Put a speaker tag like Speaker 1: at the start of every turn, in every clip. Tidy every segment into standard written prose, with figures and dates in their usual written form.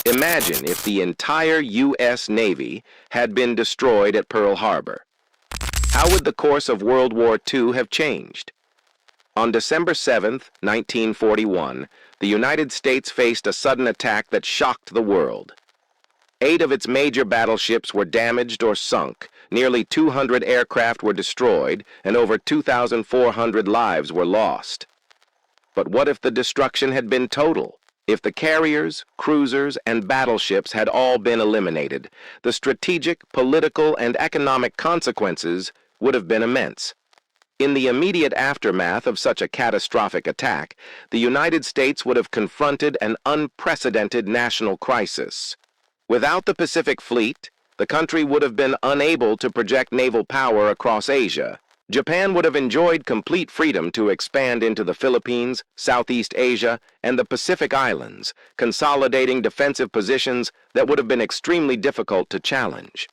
Speaker 1: Imagine if the entire U.S. Navy had been destroyed at Pearl Harbor. How would the course of World War II have changed? On December 7, 1941, the United States faced a sudden attack that shocked the world. 8 of its major battleships were damaged or sunk, nearly 200 aircraft were destroyed, and over 2,400 lives were lost. But what if the destruction had been total? If the carriers, cruisers, and battleships had all been eliminated, the strategic, political, and economic consequences would have been immense. In the immediate aftermath of such a catastrophic attack, the United States would have confronted an unprecedented national crisis. Without the Pacific Fleet, the country would have been unable to project naval power across Asia. Japan would have enjoyed complete freedom to expand into the Philippines, Southeast Asia, and the Pacific Islands, consolidating defensive positions that would have been extremely difficult to challenge.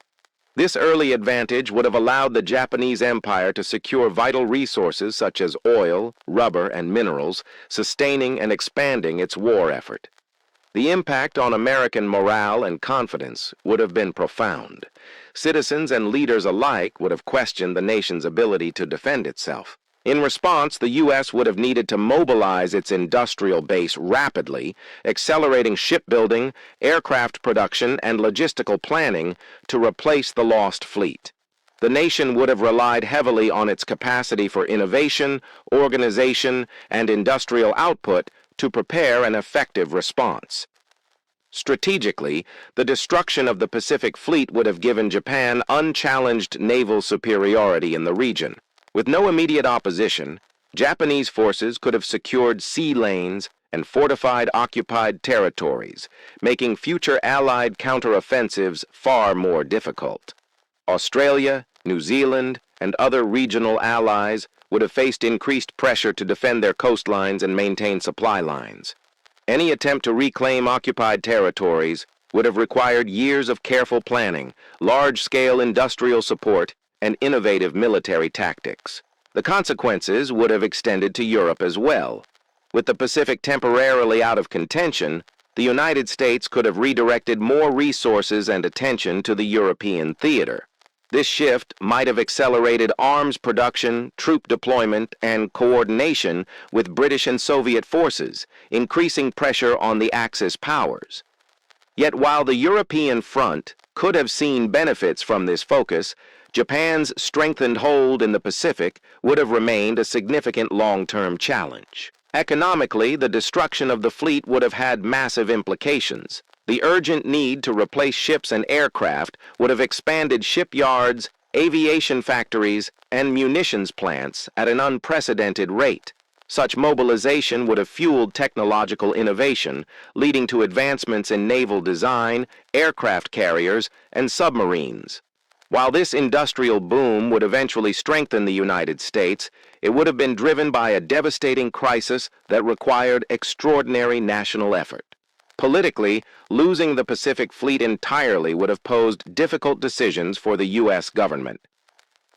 Speaker 1: This early advantage would have allowed the Japanese Empire to secure vital resources such as oil, rubber, and minerals, sustaining and expanding its war effort. The impact on American morale and confidence would have been profound. Citizens and leaders alike would have questioned the nation's ability to defend itself. In response, the U.S. would have needed to mobilize its industrial base rapidly, accelerating shipbuilding, aircraft production, and logistical planning to replace the lost fleet. The nation would have relied heavily on its capacity for innovation, organization, and industrial output to prepare an effective response. Strategically, the destruction of the Pacific Fleet would have given Japan unchallenged naval superiority in the region. With no immediate opposition, Japanese forces could have secured sea lanes and fortified occupied territories, making future Allied counteroffensives far more difficult. Australia, New Zealand, and other regional allies would have faced increased pressure to defend their coastlines and maintain supply lines. Any attempt to reclaim occupied territories would have required years of careful planning, large-scale industrial support, and innovative military tactics. The consequences would have extended to Europe as well. With the Pacific temporarily out of contention, the United States could have redirected more resources and attention to the European theater. This shift might have accelerated arms production, troop deployment, and coordination with British and Soviet forces, increasing pressure on the Axis powers. Yet while the European front could have seen benefits from this focus, Japan's strengthened hold in the Pacific would have remained a significant long-term challenge. Economically, the destruction of the fleet would have had massive implications. The urgent need to replace ships and aircraft would have expanded shipyards, aviation factories, and munitions plants at an unprecedented rate. Such mobilization would have fueled technological innovation, leading to advancements in naval design, aircraft carriers, and submarines. While this industrial boom would eventually strengthen the United States, it would have been driven by a devastating crisis that required extraordinary national effort. Politically, losing the Pacific Fleet entirely would have posed difficult decisions for the U.S. government.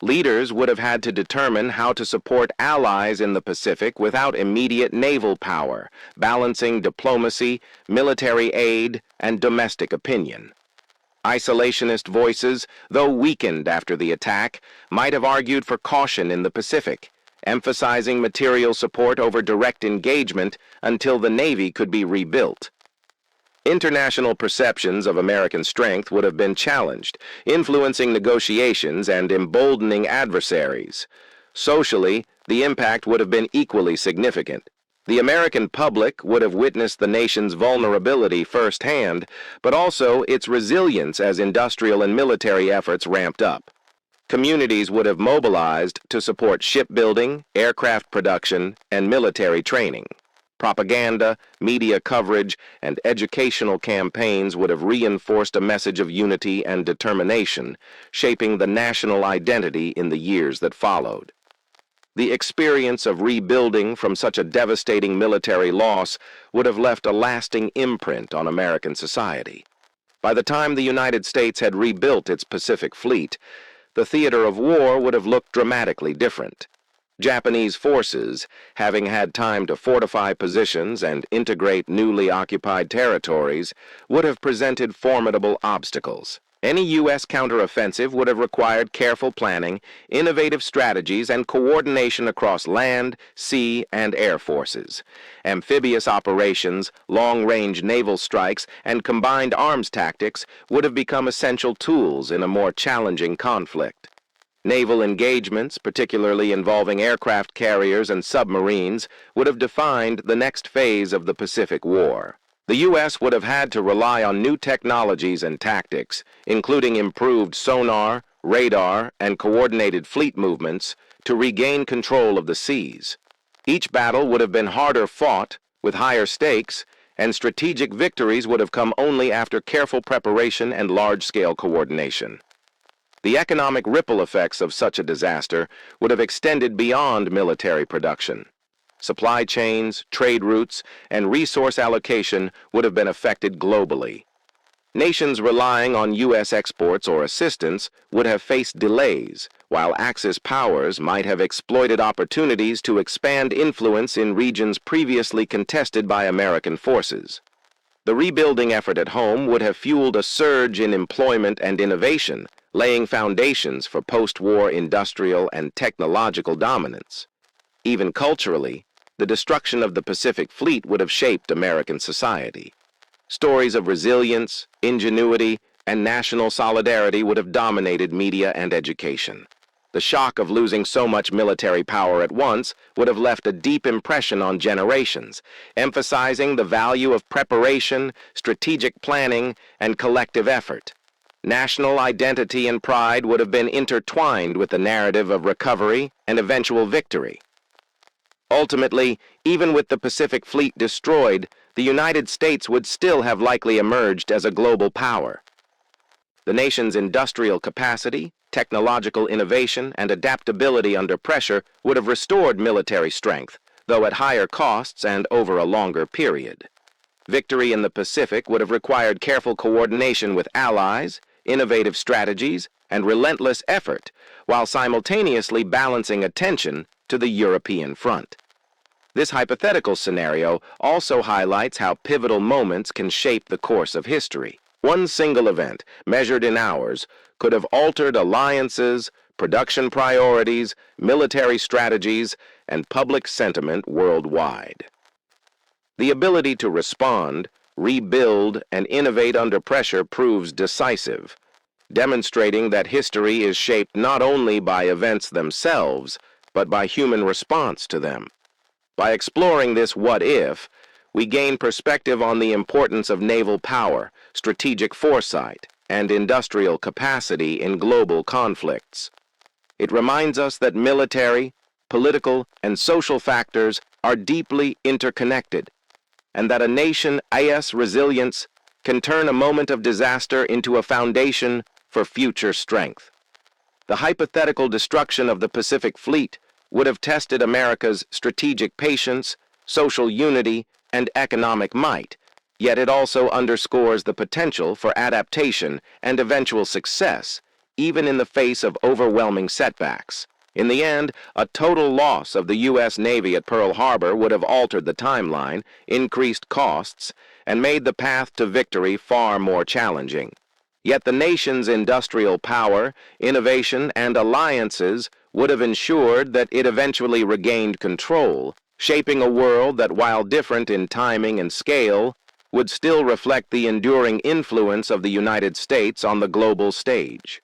Speaker 1: Leaders would have had to determine how to support allies in the Pacific without immediate naval power, balancing diplomacy, military aid, and domestic opinion. Isolationist voices, though weakened after the attack, might have argued for caution in the Pacific, emphasizing material support over direct engagement until the Navy could be rebuilt. International perceptions of American strength would have been challenged, influencing negotiations and emboldening adversaries. Socially, the impact would have been equally significant. The American public would have witnessed the nation's vulnerability firsthand, but also its resilience as industrial and military efforts ramped up. Communities would have mobilized to support shipbuilding, aircraft production, and military training. Propaganda, media coverage, and educational campaigns would have reinforced a message of unity and determination, shaping the national identity in the years that followed. The experience of rebuilding from such a devastating military loss would have left a lasting imprint on American society. By the time the United States had rebuilt its Pacific Fleet, the theater of war would have looked dramatically different. Japanese forces, having had time to fortify positions and integrate newly occupied territories, would have presented formidable obstacles. Any U.S. counteroffensive would have required careful planning, innovative strategies, and coordination across land, sea, and air forces. Amphibious operations, long-range naval strikes, and combined arms tactics would have become essential tools in a more challenging conflict. Naval engagements, particularly involving aircraft carriers and submarines, would have defined the next phase of the Pacific War. The U.S. would have had to rely on new technologies and tactics, including improved sonar, radar, and coordinated fleet movements, to regain control of the seas. Each battle would have been harder fought, with higher stakes, and strategic victories would have come only after careful preparation and large-scale coordination. The economic ripple effects of such a disaster would have extended beyond military production. Supply chains, trade routes, and resource allocation would have been affected globally. Nations relying on U.S. exports or assistance would have faced delays, while Axis powers might have exploited opportunities to expand influence in regions previously contested by American forces. The rebuilding effort at home would have fueled a surge in employment and innovation, laying foundations for post-war industrial and technological dominance. Even culturally, the destruction of the Pacific Fleet would have shaped American society. Stories of resilience, ingenuity, and national solidarity would have dominated media and education. The shock of losing so much military power at once would have left a deep impression on generations, emphasizing the value of preparation, strategic planning, and collective effort. National identity and pride would have been intertwined with the narrative of recovery and eventual victory. Ultimately, even with the Pacific Fleet destroyed, the United States would still have likely emerged as a global power. The nation's industrial capacity, technological innovation, and adaptability under pressure would have restored military strength, though at higher costs and over a longer period. Victory in the Pacific would have required careful coordination with allies, innovative strategies, and relentless effort, while simultaneously balancing attention to the European front. This hypothetical scenario also highlights how pivotal moments can shape the course of history. One single event, measured in hours, could have altered alliances, production priorities, military strategies, and public sentiment worldwide. The ability to respond, rebuild, and innovate under pressure proves decisive, demonstrating that history is shaped not only by events themselves, but by human response to them. By exploring this what-if, we gain perspective on the importance of naval power, strategic foresight, and industrial capacity in global conflicts. It reminds us that military, political, and social factors are deeply interconnected, and that a nation's resilience can turn a moment of disaster into a foundation for future strength. The hypothetical destruction of the Pacific Fleet would have tested America's strategic patience, social unity, and economic might, yet it also underscores the potential for adaptation and eventual success, even in the face of overwhelming setbacks. In the end, a total loss of the U.S. Navy at Pearl Harbor would have altered the timeline, increased costs, and made the path to victory far more challenging. Yet the nation's industrial power, innovation, and alliances would have ensured that it eventually regained control, shaping a world that, while different in timing and scale, would still reflect the enduring influence of the United States on the global stage.